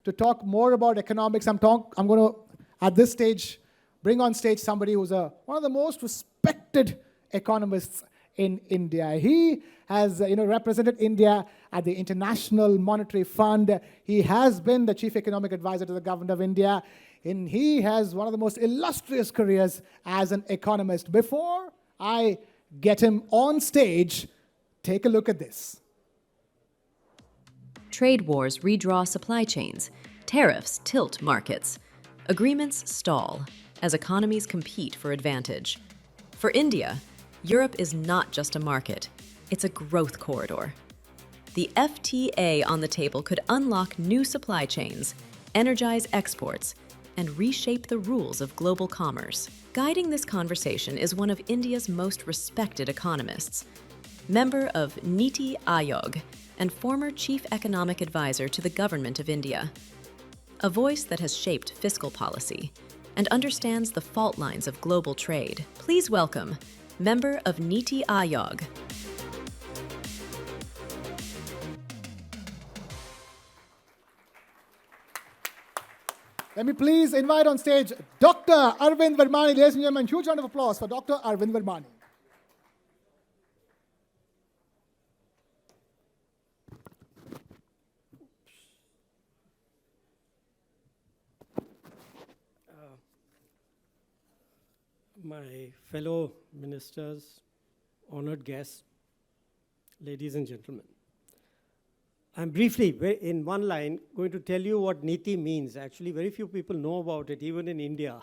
to talk more about economics. I'm going to, at this stage, bring on stage somebody who's one of the most respected economists in India. He has represented India at the International Monetary Fund. He has been the chief economic advisor to the government of India. And he has one of the most illustrious careers as an economist. Before I get him on stage, take a look at this. Trade wars redraw supply chains. Tariffs tilt markets. Agreements stall as economies compete for advantage. For India, Europe is not just a market, it's a growth corridor. The FTA on the table could unlock new supply chains, energize exports, and reshape the rules of global commerce. Guiding this conversation is one of India's most respected economists, member of NITI Aayog, and former chief economic advisor to the government of India. A voice that has shaped fiscal policy and understands the fault lines of global trade. Please welcome member of NITI Aayog. Let me please invite on stage Dr. Arvind Virmani. Ladies and gentlemen, huge round of applause for Dr. Arvind Virmani. My fellow ministers, honored guests, ladies and gentlemen. I'm briefly, in one line, going to tell you what NITI means. Actually, very few people know about it, even in India.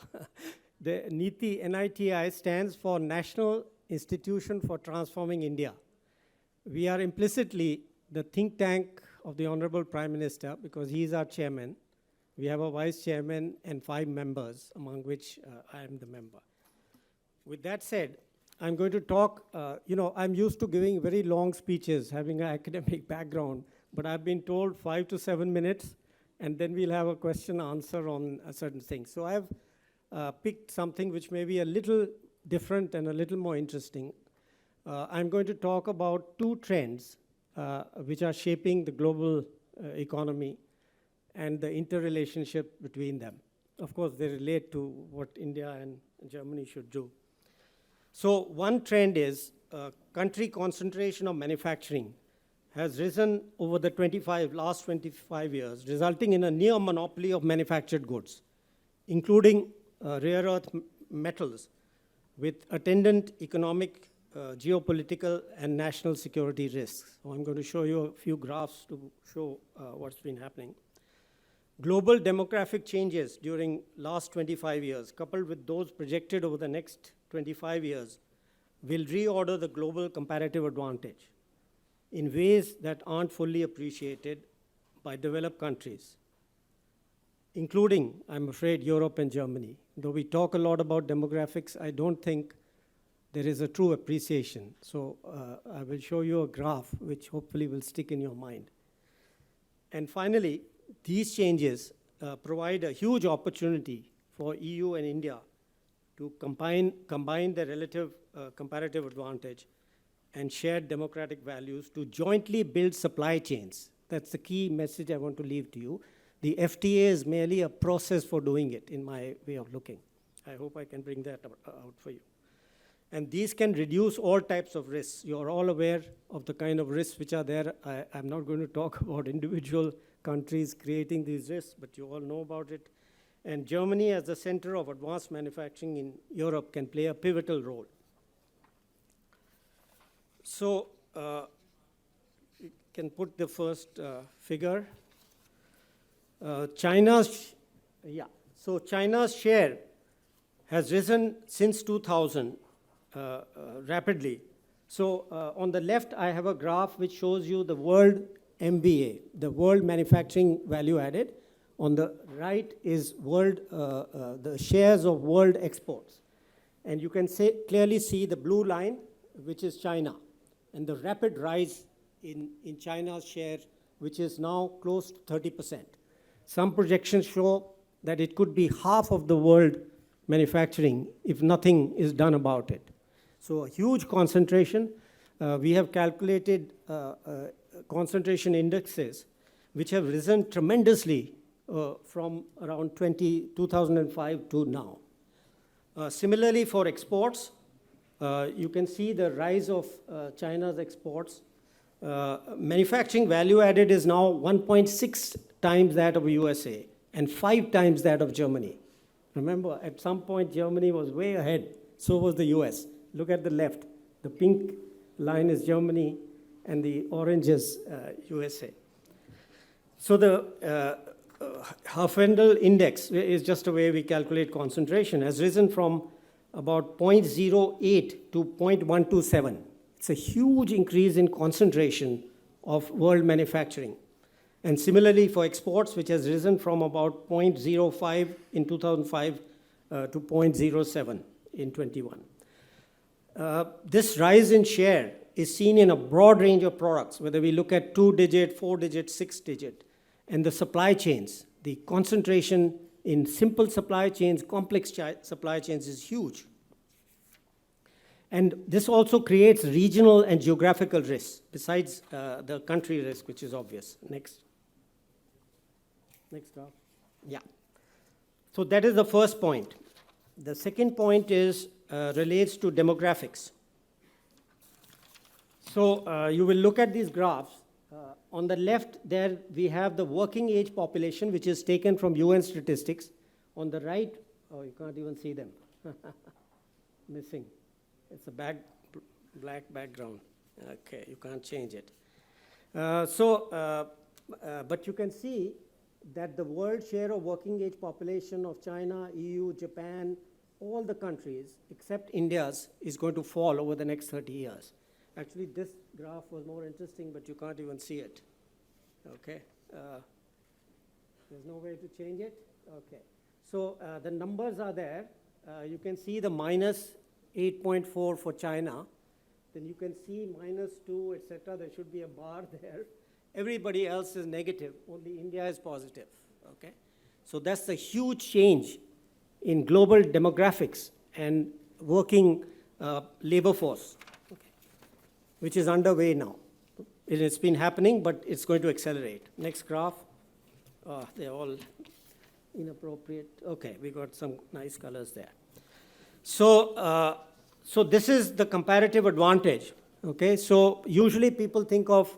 The NITI, NITI, stands for National Institution for Transforming India. We are implicitly the think tank of the Honorable Prime Minister, because he is our chairman. We have a vice chairman and 5 members, among which I am the member. With that said, I'm going to talk, I'm used to giving very long speeches, having an academic background, but I've been told 5 to 7 minutes, and then we'll have a question answer on certain things. So I've picked something which may be a little different and a little more interesting. I'm going to talk about 2 trends which are shaping the global economy and the interrelationship between them. Of course, they relate to what India and Germany should do. So one trend is country concentration of manufacturing has risen over the last 25 years, resulting in a near monopoly of manufactured goods, including rare earth metals, with attendant economic, geopolitical, and national security risks. So I'm going to show you a few graphs to show what's been happening. Global demographic changes during last 25 years, coupled with those projected over the next 25 years, will reorder the global comparative advantage in ways that aren't fully appreciated by developed countries, including, I'm afraid, Europe and Germany. Though we talk a lot about demographics, I don't think there is a true appreciation. So I will show you a graph which hopefully will stick in your mind. And finally, these changes provide a huge opportunity for EU and India to combine their relative comparative advantage and shared democratic values to jointly build supply chains. That's the key message I want to leave to you. The FTA is merely a process for doing it, in my way of looking. I hope I can bring that out for you. And these can reduce all types of risks. You're all aware of the kind of risks which are there. I'm not going to talk about individual countries creating these risks, but you all know about it. And Germany, as the center of advanced manufacturing in Europe, can play a pivotal role. So you can put the first figure. China's share has risen since 2000 rapidly. So on the left, I have a graph which shows you the world MVA, the world manufacturing value added. On the right is the shares of world exports. And you can clearly see the blue line, which is China, and the rapid rise in China's share, which is now close to 30%. Some projections show that it could be half of the world manufacturing if nothing is done about it. So a huge concentration. We have calculated concentration indexes which have risen tremendously from around 2005 to now. Similarly, for exports, you can see the rise of China's exports. Manufacturing value added is now 1.6 times that of USA and 5 times that of Germany. Remember, at some point, Germany was way ahead. So was the US. Look at the left. The pink line is Germany, and the orange is USA. So the Herfindahl index is just a way we calculate concentration, has risen from about 0.08 to 0.127. It's a huge increase in concentration of world manufacturing. And similarly for exports, which has risen from about 0.05 in 2005 to 0.07 in 21. This rise in share is seen in a broad range of products, whether we look at 2-digit, 4-digit, 6-digit, and the supply chains. The concentration in simple supply chains, complex supply chains is huge. And this also creates regional and geographical risks, besides the country risk, which is obvious. Next. Next graph. Yeah. So that is the first point. The second point is relates to demographics. So you will look at these graphs. On the left there, we have the working age population, which is taken from UN statistics. On the right, oh, you can't even see them. Missing. It's a black background. Okay, you can't change it. But you can see that the world share of working age population of China, EU, Japan, all the countries except India's is going to fall over the next 30 years. Actually, this graph was more interesting, but you can't even see it. Okay. There's no way to change it? Okay. So the numbers are there. You can see the minus 8.4 for China. Then you can see -2, etc. There should be a bar there. Everybody else is negative. Only India is positive. Okay? So that's the huge change in global demographics and working labor force, okay, which is underway now. It's been happening, but it's going to accelerate. Next graph. They're all inappropriate. Okay, we got some nice colors there. So, so this is the comparative advantage. Okay, so usually people think of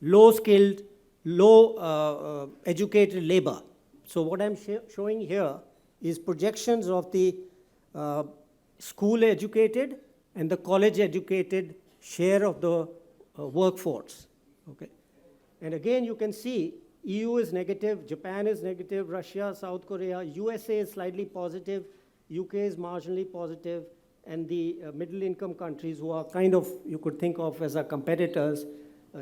low-skilled, low-educated labor. So what I'm showing here is projections of the school-educated and the college-educated share of the workforce. Okay, and again you can see EU is negative, Japan is negative, Russia, South Korea, USA is slightly positive, UK is marginally positive, and the middle-income countries who are kind of, you could think of as our competitors,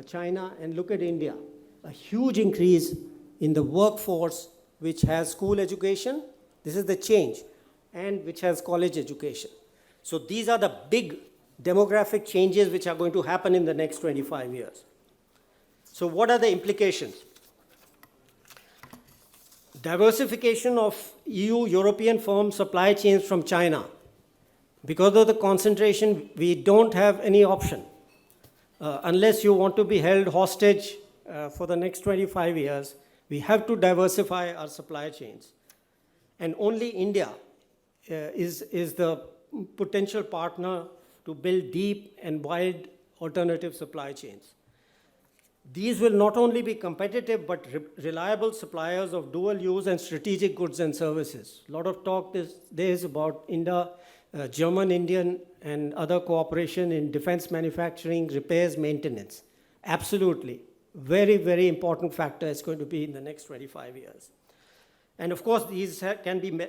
China, and look at India. A huge increase in the workforce which has school education, this is the change, and which has college education. So these are the big demographic changes which are going to happen in the next 25 years. So what are the implications? Diversification of EU, European firm supply chains from China. Because of the concentration, we don't have any option. Unless you want to be held hostage for the next 25 years, we have to diversify our supply chains. And only India is the potential partner to build deep and wide alternative supply chains. These will not only be competitive, but reliable suppliers of dual use and strategic goods and services. A lot of talk these days about German, Indian, and other cooperation in defense manufacturing, repairs, maintenance. Absolutely. Very, very important factor is going to be in the next 25 years. And of course, these can be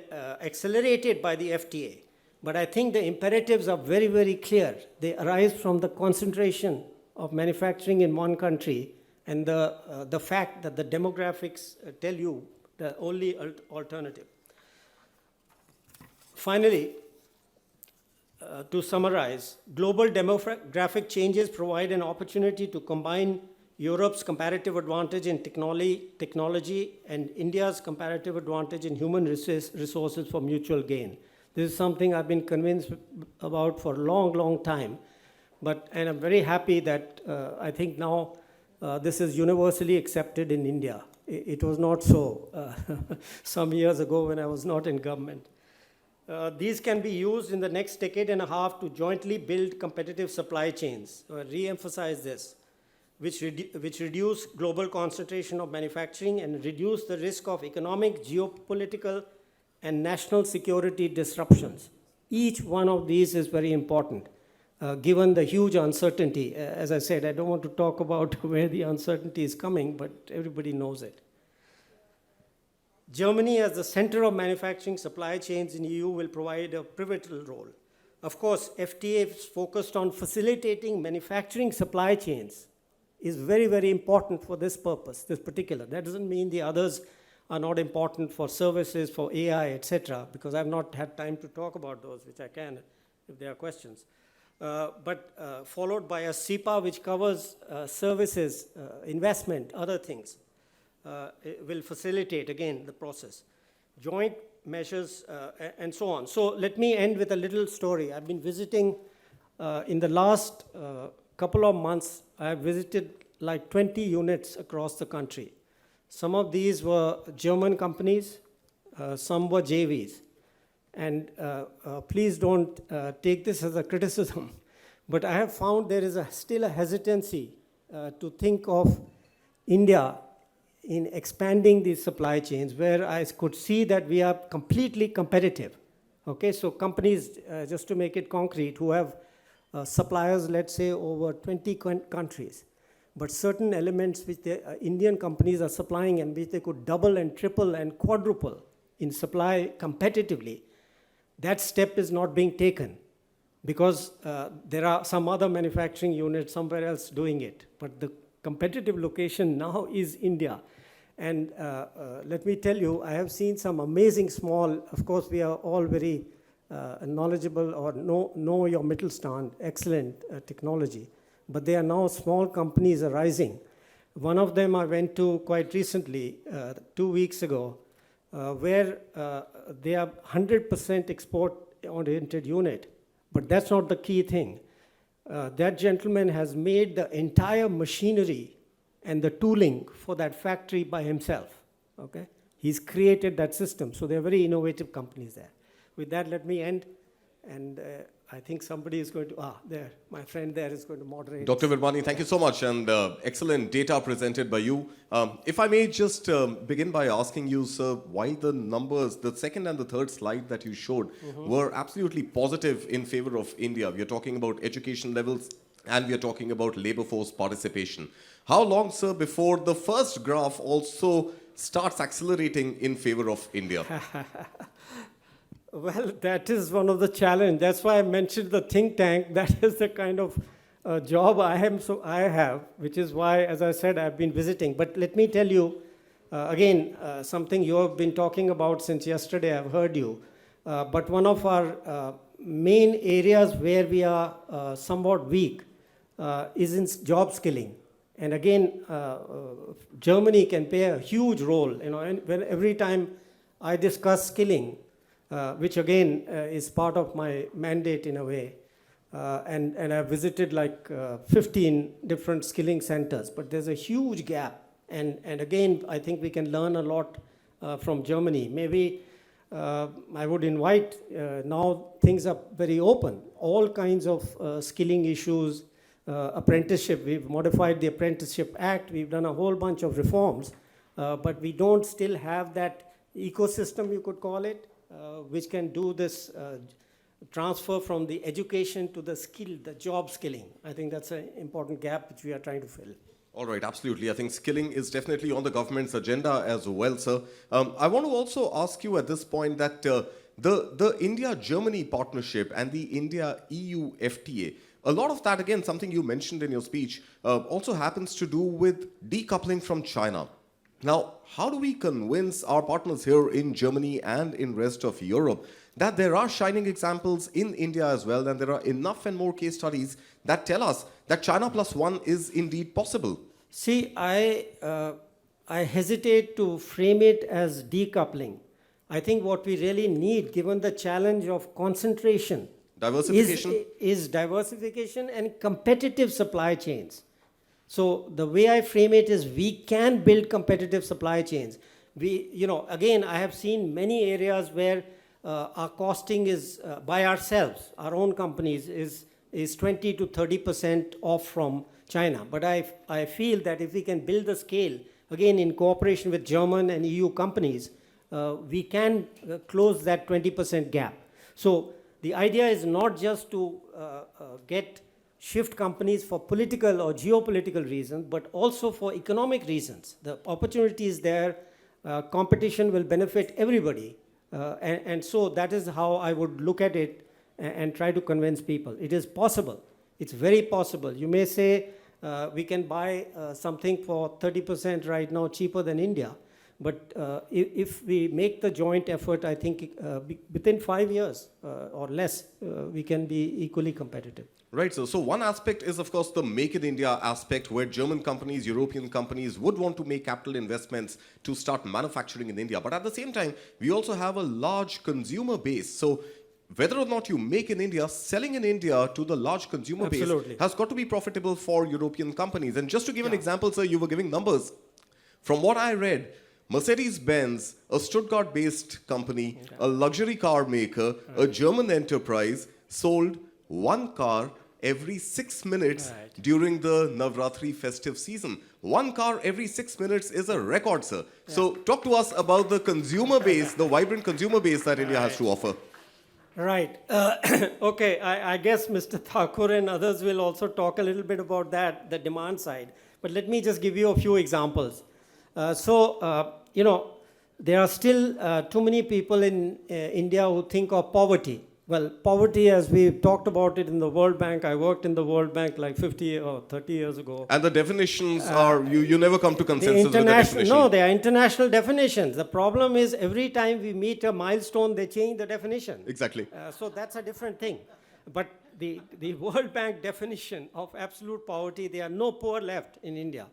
accelerated by the FTA. But I think the imperatives are very, very clear. They arise from the concentration of manufacturing in one country and the fact that the demographics tell you the only alternative. Finally, to summarize, global demographic changes provide an opportunity to combine Europe's comparative advantage in technology and India's comparative advantage in human resources for mutual gain. This is something I've been convinced about for a long, long time. And I'm very happy that I think now this is universally accepted in India. It was not so some years ago when I was not in government. These can be used in the next decade and a half to jointly build competitive supply chains. Re-emphasize this, which reduce global concentration of manufacturing and reduce the risk of economic, geopolitical, and national security disruptions. Each one of these is very important, given the huge uncertainty. As I said, I don't want to talk about where the uncertainty is coming, but everybody knows it. Germany, as the center of manufacturing supply chains in EU, will provide a pivotal role. Of course, FTA is focused on facilitating manufacturing supply chains, is very, very important for this purpose, this particular. That doesn't mean the others are not important for services, for AI, etc., because I've not had time to talk about those, which I can if there are questions. But followed by a SEPA, which covers services, investment, other things. It will facilitate, again, the process. Joint measures, and so on. So let me end with a little story. I've been visiting, in the last couple of months, I've visited like 20 units across the country. Some of these were German companies, some were JVs. And please don't take this as a criticism, but I have found there is still a hesitancy to think of India in expanding these supply chains, where I could see that we are completely competitive. Okay, so companies, just to make it concrete, who have suppliers, let's say, over 20 countries, but certain elements which the Indian companies are supplying and which they could double and triple and quadruple in supply competitively, that step is not being taken because there are some other manufacturing units somewhere else doing it. But the competitive location now is India. And let me tell you, I have seen some amazing small, of course, we are all very knowledgeable or know your Mittelstand, excellent technology. But there are now small companies arising. One of them I went to quite recently, 2 weeks ago, where they are 100% export-oriented unit. But that's not the key thing. That gentleman has made the entire machinery and the tooling for that factory by himself. Okay? He's created that system. So they're very innovative companies there. With that, let me end. And I think somebody is going to, there, my friend there is going to moderate. Dr. Virmani, thank you so much, and excellent data presented by you. If I may just begin by asking you, sir, why the numbers, the second and the third slide that you showed, were absolutely positive in favor of India. We are talking about education levels, and we are talking about labor force participation. How long, sir, before the first graph also starts accelerating in favor of India? Well, that is one of the challenges. That's why I mentioned the think tank. That is the kind of job I have, which is why, as I said, I've been visiting. But let me tell you, again, something you have been talking about since yesterday, I've heard you. But one of our main areas where we are somewhat weak is in job skilling. And again, Germany can play a huge role. You know, and every time I discuss skilling, which again is part of my mandate in a way. And I've visited like 15 different skilling centers, but there's a huge gap. And again, I think we can learn a lot from Germany. Maybe I would invite, now things are very open, all kinds of skilling issues, apprenticeship. We've modified the Apprenticeship Act. We've done a whole bunch of reforms, but we don't still have that ecosystem, you could call it, which can do this transfer from the education to the skill, the job skilling. I think that's an important gap which we are trying to fill. All right, absolutely. I think skilling is definitely on the government's agenda as well, sir. I want to also ask you at this point that the India-Germany partnership and the India-EU FTA, a lot of that, again, something you mentioned in your speech, also happens to do with decoupling from China. Now, how do we convince our partners here in Germany and in rest of Europe that there are shining examples in India as well, and there are enough and more case studies that tell us that China plus one is indeed possible? See, I hesitate to frame it as decoupling. I think what we really need, given the challenge of concentration, Diversification? is diversification and competitive supply chains. So the way I frame it is we can build competitive supply chains. Again, I have seen many areas where our costing is by ourselves, our own companies, is 20 to 30% off from China. But I feel that if we can build the scale, again in cooperation with German and EU companies, we can close that 20% gap. So the idea is not just to shift companies for political or geopolitical reasons, but also for economic reasons. The opportunity is there, competition will benefit everybody. And so that is how I would look at it and try to convince people. It is possible. It's very possible. You may say we can buy something for 30% right now cheaper than India. But if we make the joint effort, I think within 5 years or less, we can be equally competitive. Right, so one aspect is, of course, the Make in India aspect, where German companies, European companies would want to make capital investments to start manufacturing in India. But at the same time, we also have a large consumer base. So whether or not you make in India, selling in India to the large consumer base has got to be profitable for European companies. And just to give an example, sir, you were giving numbers. From what I read, Mercedes-Benz, a Stuttgart-based company, a luxury car maker, a German enterprise, sold one car every 6 minutes during the Navratri festive season. One car every 6 minutes is a record, sir. So talk to us about the consumer base, the vibrant consumer base that India has to offer. Right. Okay, I guess Mr. Thakur and others will also talk a little bit about that, the demand side. But let me just give you a few examples. There are still too many people in India who think of poverty. Well, poverty, as we've talked about it in the World Bank, I worked in the World Bank like 50 or 30 years ago. And the definitions are, you never come to consensus with the definition. No, they are international definitions. The problem is every time we meet a milestone, they change the definition. Exactly. So that's a different thing. But the World Bank definition of absolute poverty, there are no poor left in India.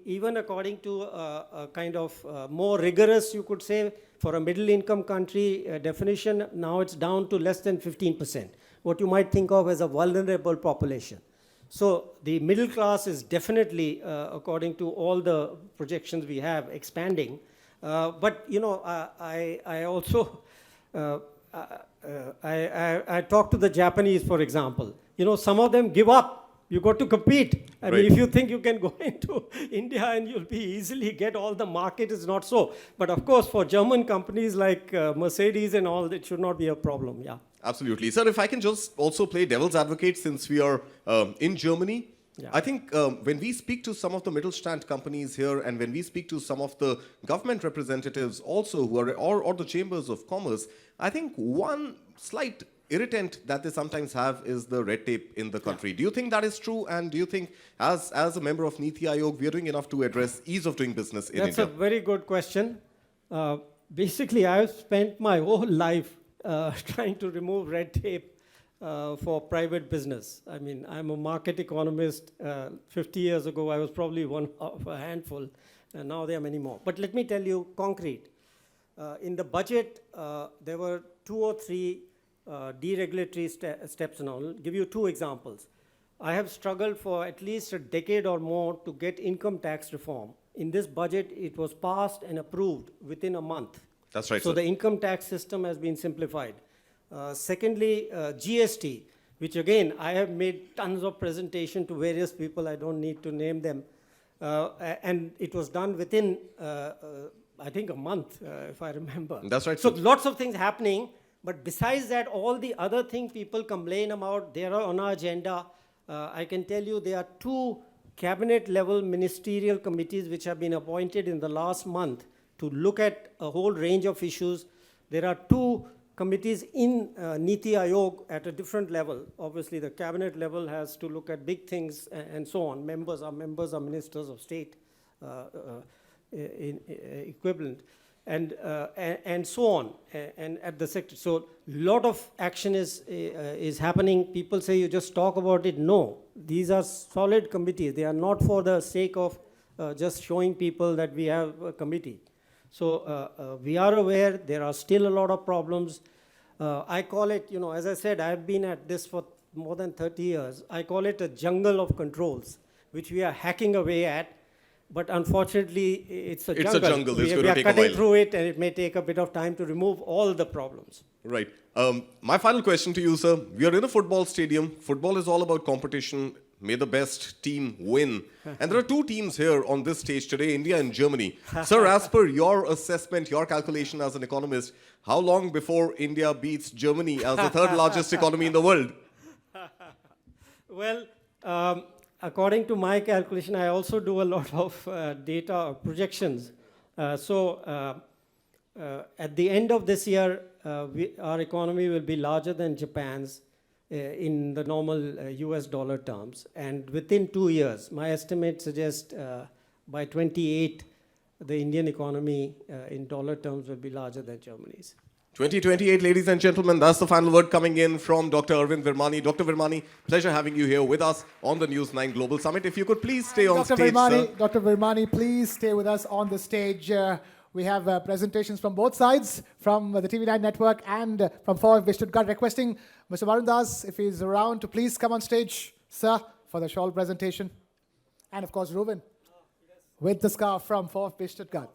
Even according to a kind of more rigorous, you could say, for a middle income country definition, now it's down to less than 15%, what you might think of as a vulnerable population. So the middle class is definitely, according to all the projections we have, expanding. But I also, I talked to the Japanese, for example. Some of them give up. You got to compete. I mean, if you think you can go into India and you'll be easily get all the market, is not so. But of course, for German companies like Mercedes and all, it should not be a problem. Yeah. Absolutely. Sir, if I can just also play devil's advocate, since we are in Germany, I think when we speak to some of the Mittelstand companies here, and when we speak to some of the government representatives also, who are or the chambers of commerce, I think one slight irritant that they sometimes have is the red tape in the country. Do you think that is true? And do you think, as a member of NITI Aayog, we are doing enough to address ease of doing business in India? That's a very good question. Basically, I've spent my whole life trying to remove red tape for private business. I mean, I'm a market economist. 50 years ago, I was probably one of a handful, and now there are many more. But let me tell you concrete. In the budget, there were 2 or 3 deregulatory steps, and I'll give you 2 examples. I have struggled for at least a decade or more to get income tax reform. In this budget, it was passed and approved within a month. That's right, so sir. The income tax system has been simplified. Secondly, GST, which again, I have made tons of presentation to various people. I don't need to name them. And it was done within, I think, a month, if I remember. That's right, So sir. lots of things happening. But besides that, all the other things people complain about, they are on our agenda. I can tell you there are 2 cabinet-level ministerial committees which have been appointed in the last month to look at a whole range of issues. There are 2 committees in NITI Aayog at a different level. Obviously, the cabinet level has to look at big things and so on. Members are ministers of state equivalent. And so on, and at the sector. So lot of action is happening. People say you just talk about it. No, these are solid committees. They are not for the sake of just showing people that we have a committee. So we are aware there are still a lot of problems. I call it, as I said, I've been at this for more than 30 years. I call it a jungle of controls, which we are hacking away at. But unfortunately, it's a jungle. It's a jungle. It's going We to are take a cutting while. through it, and it may take a bit of time to remove all the problems. Right. My final question to you, sir. We are in a football stadium. Football is all about competition. May the best team win. And there are two teams here on this stage today, India and Germany. Sir, as per your assessment, your calculation as an economist, how long before India beats Germany as the third largest economy in the world? Well, according to my calculation, I also do a lot of data projections. At the end of this year, our economy will be larger than Japan's in the normal US dollar terms. And within 2 years, my estimate suggests by 28, the Indian economy in dollar terms will be larger than Germany's. 2028, ladies and gentlemen, that's the final word coming in from Dr. Arvind Virmani. Dr. Virmani, pleasure having you here with us on the News9 Global Summit. If you could please stay on stage, sir. Dr. Virmani, please stay with us on the stage. We have presentations from both sides, from the TV9 network and from VfB Stuttgart, requesting Mr. Varun Das, if he's around, to please come on stage, sir, for the shawl presentation. And of course, Ruben, with the scarf from VfB Stuttgart.